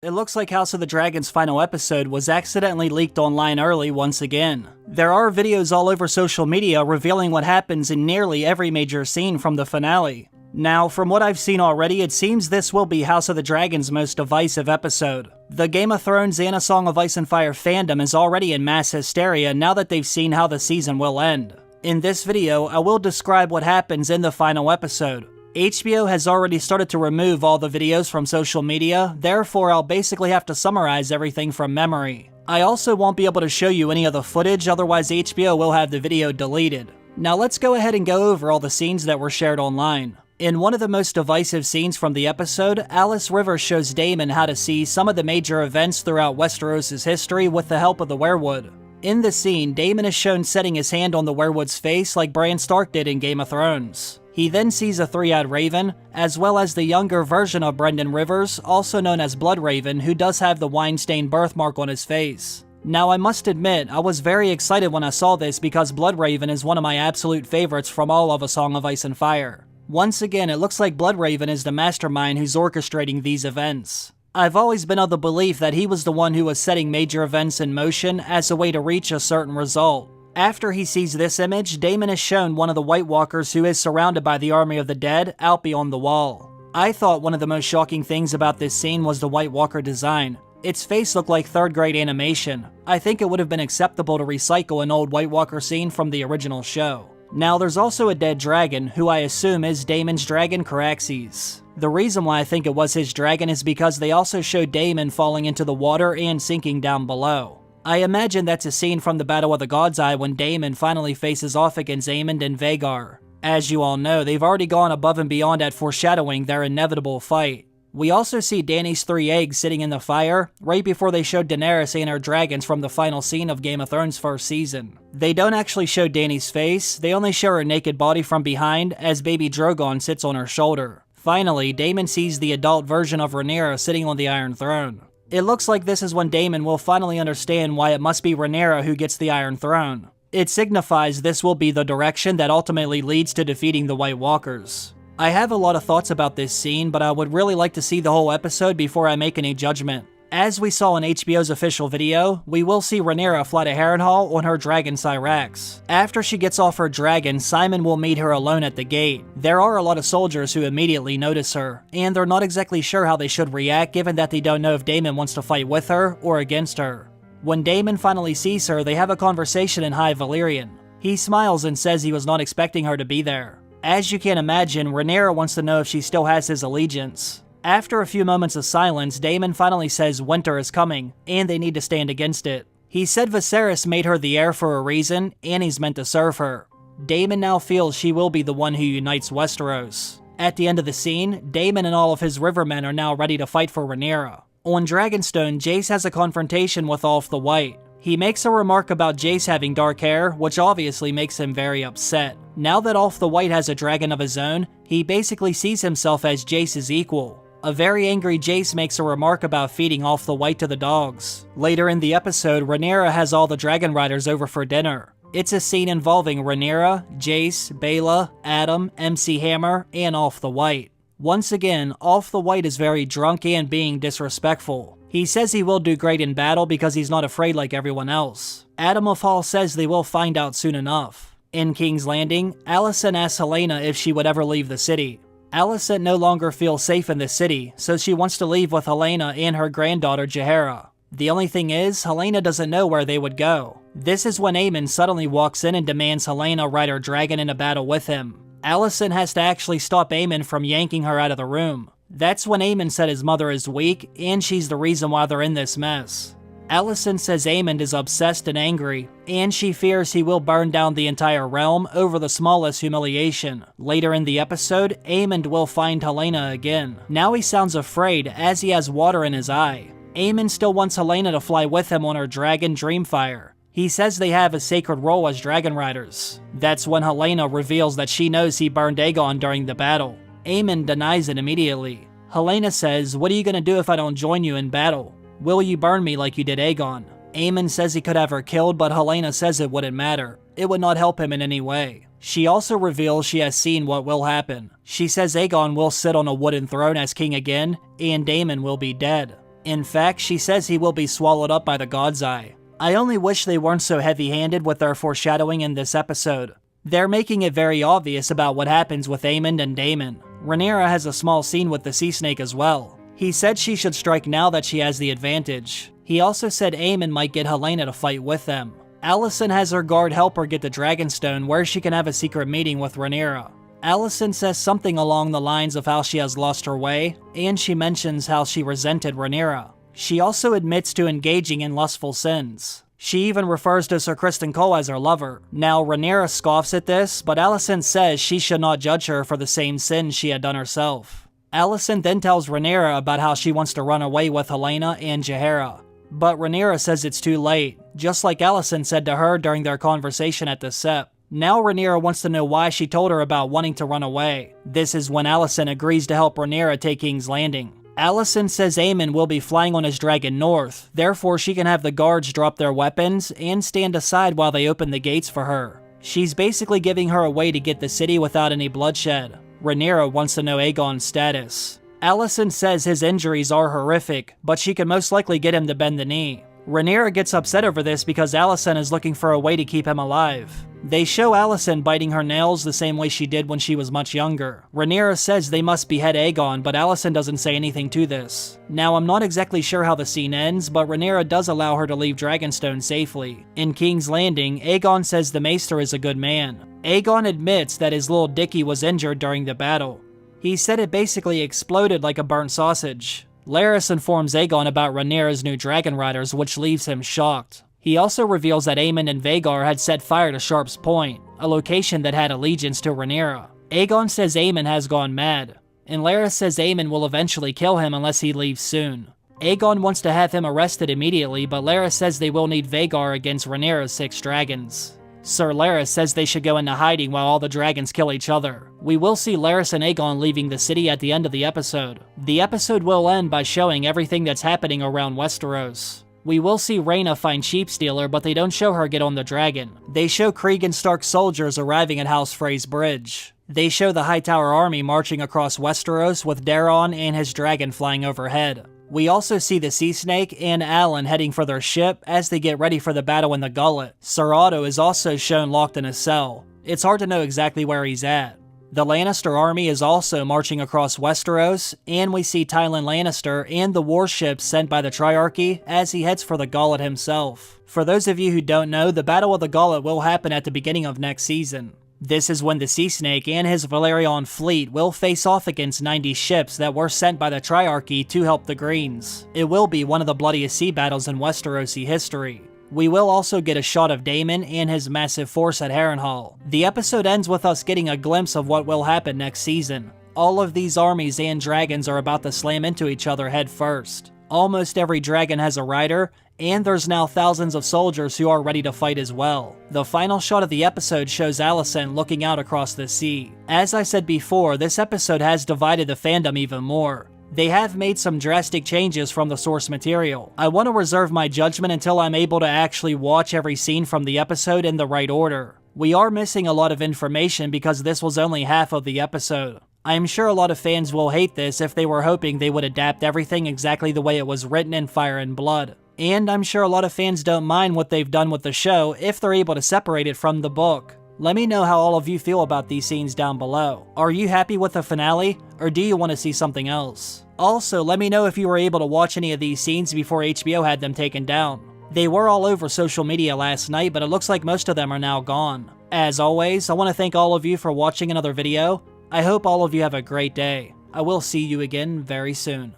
It looks like House of the Dragon's final episode was accidentally leaked online early once again. There are videos all over social media revealing what happens in nearly every major scene from the finale. Now, from what I've seen already, it seems this will be House of the Dragon's most divisive episode. The Game of Thrones and A Song of Ice and Fire fandom is already in mass hysteria now that they've seen how the season will end. In this video, I will describe what happens in the final episode. HBO has already started to remove all the videos from social media, therefore I'll basically have to summarize everything from memory. I also won't be able to show you any of the footage, otherwise HBO will have the video deleted. Now let's go ahead and go over all the scenes that were shared online. In one of the most divisive scenes from the episode, Alice Rivers shows Daemon how to see some of the major events throughout Westeros' history with the help of the werewood. In the scene, Daemon is shown setting his hand on the werewood's face like Bran Stark did in Game of Thrones. He then sees a three-eyed raven, as well as the younger version of Brynden Rivers, also known as Bloodraven, who does have the wine-stained birthmark on his face. Now I must admit, I was very excited when I saw this because Bloodraven is one of my absolute favorites from all of A Song of Ice and Fire. Once again, it looks like Bloodraven is the mastermind who's orchestrating these events. I've always been of the belief that he was the one who was setting major events in motion as a way to reach a certain result. After he sees this image, Daemon is shown one of the White Walkers who is surrounded by the army of the dead out beyond the wall. I thought one of the most shocking things about this scene was the White Walker design. Its face looked like third-grade animation. I think it would have been acceptable to recycle an old White Walker scene from the original show. Now there's also a dead dragon, who I assume is Daemon's dragon Caraxes. The reason why I think it was his dragon is because they also showed Daemon falling into the water and sinking down below. I imagine that's a scene from the Battle of the God's Eye when Daemon finally faces off against Aemond and Vhagar. As you all know, they've already gone above and beyond at foreshadowing their inevitable fight. We also see Dany's 3 eggs sitting in the fire, right before they showed Daenerys and her dragons from the final scene of Game of Thrones' first season. They don't actually show Dany's face, they only show her naked body from behind as baby Drogon sits on her shoulder. Finally, Daemon sees the adult version of Rhaenyra sitting on the Iron Throne. It looks like this is when Daemon will finally understand why it must be Rhaenyra who gets the Iron Throne. It signifies this will be the direction that ultimately leads to defeating the White Walkers. I have a lot of thoughts about this scene, but I would really like to see the whole episode before I make any judgment. As we saw in HBO's official video, we will see Rhaenyra fly to Harrenhal on her dragon Syrax. After she gets off her dragon, Symon will meet her alone at the gate. There are a lot of soldiers who immediately notice her, and they're not exactly sure how they should react given that they don't know if Daemon wants to fight with her or against her. When Daemon finally sees her, they have a conversation in High Valyrian. He smiles and says he was not expecting her to be there. As you can imagine, Rhaenyra wants to know if she still has his allegiance. After a few moments of silence, Daemon finally says winter is coming, and they need to stand against it. He said Viserys made her the heir for a reason, and he's meant to serve her. Daemon now feels she will be the one who unites Westeros. At the end of the scene, Daemon and all of his rivermen are now ready to fight for Rhaenyra. On Dragonstone, Jace has a confrontation with Ulf the White. He makes a remark about Jace having dark hair, which obviously makes him very upset. Now that Ulf the White has a dragon of his own, he basically sees himself as Jace's equal. A very angry Jace makes a remark about feeding Ulf the White to the dogs. Later in the episode, Rhaenyra has all the dragon riders over for dinner. It's a scene involving Rhaenyra, Jace, Baela, Adam, MC Hammer, and Ulf the White. Once again, Ulf the White is very drunk and being disrespectful. He says he will do great in battle because he's not afraid like everyone else. Adam of Hall says they will find out soon enough. In King's Landing, Alicent asks Helaena if she would ever leave the city. Alicent no longer feels safe in the city, so she wants to leave with Helaena and her granddaughter Jaehaera. The only thing is, Helaena doesn't know where they would go. This is when Aemond suddenly walks in and demands Helaena ride her dragon in a battle with him. Alicent has to actually stop Aemond from yanking her out of the room. That's when Aemond said his mother is weak, and she's the reason why they're in this mess. Alicent says Aemond is obsessed and angry, and she fears he will burn down the entire realm over the smallest humiliation. Later in the episode, Aemond will find Helaena again. Now he sounds afraid as he has water in his eye. Aemond still wants Helaena to fly with him on her dragon Dreamfire. He says they have a sacred role as dragon riders. That's when Helaena reveals that she knows he burned Aegon during the battle. Aemond denies it immediately. Helaena says, "What are you gonna do if I don't join you in battle? Will you burn me like you did Aegon?" Aemond says he could have her killed, but Helaena says it wouldn't matter. It would not help him in any way. She also reveals she has seen what will happen. She says Aegon will sit on a wooden throne as king again, and Daemon will be dead. In fact, she says he will be swallowed up by the God's Eye. I only wish they weren't so heavy-handed with their foreshadowing in this episode. They're making it very obvious about what happens with Aemond and Daemon. Rhaenyra has a small scene with the Sea Snake as well. He said she should strike now that she has the advantage. He also said Aemond might get Helaena to fight with them. Alicent has her guard help her get the Dragonstone where she can have a secret meeting with Rhaenyra. Alicent says something along the lines of how she has lost her way, and she mentions how she resented Rhaenyra. She also admits to engaging in lustful sins. She even refers to Sir Criston Cole as her lover. Now, Rhaenyra scoffs at this, but Alicent says she should not judge her for the same sins she had done herself. Alicent then tells Rhaenyra about how she wants to run away with Helaena and Jaehaera. But Rhaenyra says it's too late, just like Alicent said to her during their conversation at the Sept. Now Rhaenyra wants to know why she told her about wanting to run away. This is when Alicent agrees to help Rhaenyra take King's Landing. Alicent says Aemond will be flying on his dragon north, therefore she can have the guards drop their weapons and stand aside while they open the gates for her. She's basically giving her a way to get the city without any bloodshed. Rhaenyra wants to know Aegon's status. Alicent says his injuries are horrific, but she can most likely get him to bend the knee. Rhaenyra gets upset over this because Alicent is looking for a way to keep him alive. They show Alicent biting her nails the same way she did when she was much younger. Rhaenyra says they must behead Aegon, but Alicent doesn't say anything to this. Now, I'm not exactly sure how the scene ends, but Rhaenyra does allow her to leave Dragonstone safely. In King's Landing, Aegon says the Maester is a good man. Aegon admits that his little Dickie was injured during the battle. He said it basically exploded like a burnt sausage. Larys informs Aegon about Rhaenyra's new dragon riders, which leaves him shocked. He also reveals that Aemond and Vhagar had set fire to Sharp's Point, a location that had allegiance to Rhaenyra. Aegon says Aemond has gone mad, and Larys says Aemond will eventually kill him unless he leaves soon. Aegon wants to have him arrested immediately, but Larys says they will need Vhagar against Rhaenyra's 6 dragons. Sir Larys says they should go into hiding while all the dragons kill each other. We will see Larys and Aegon leaving the city at the end of the episode. The episode will end by showing everything that's happening around Westeros. We will see Rhaena find Sheepstealer, but they don't show her get on the dragon. They show Cregan Stark's soldiers arriving at House Frey's bridge. They show the Hightower army marching across Westeros with Daeron and his dragon flying overhead. We also see the Sea Snake and Alan heading for their ship as they get ready for the battle in the Gullet. Ser Otto is also shown locked in a cell. It's hard to know exactly where he's at. The Lannister army is also marching across Westeros, and we see Tywin Lannister and the warships sent by the Triarchy as he heads for the Gullet himself. For those of you who don't know, the Battle of the Gullet will happen at the beginning of next season. This is when the Sea Snake and his Valyrian fleet will face off against 90 ships that were sent by the Triarchy to help the Greens. It will be one of the bloodiest sea battles in Westerosi history. We will also get a shot of Daemon and his massive force at Harrenhal. The episode ends with us getting a glimpse of what will happen next season. All of these armies and dragons are about to slam into each other head first. Almost every dragon has a rider, and there's now thousands of soldiers who are ready to fight as well. The final shot of the episode shows Alicent looking out across the sea. As I said before, this episode has divided the fandom even more. They have made some drastic changes from the source material. I want to reserve my judgment until I'm able to actually watch every scene from the episode in the right order. We are missing a lot of information because this was only half of the episode. I'm sure a lot of fans will hate this if they were hoping they would adapt everything exactly the way it was written in Fire and Blood. And I'm sure a lot of fans don't mind what they've done with the show if they're able to separate it from the book. Let me know how all of you feel about these scenes down below. Are you happy with the finale, or do you want to see something else? Also, let me know if you were able to watch any of these scenes before HBO had them taken down. They were all over social media last night, but it looks like most of them are now gone. As always, I want to thank all of you for watching another video. I hope all of you have a great day. I will see you again very soon.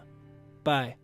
Bye.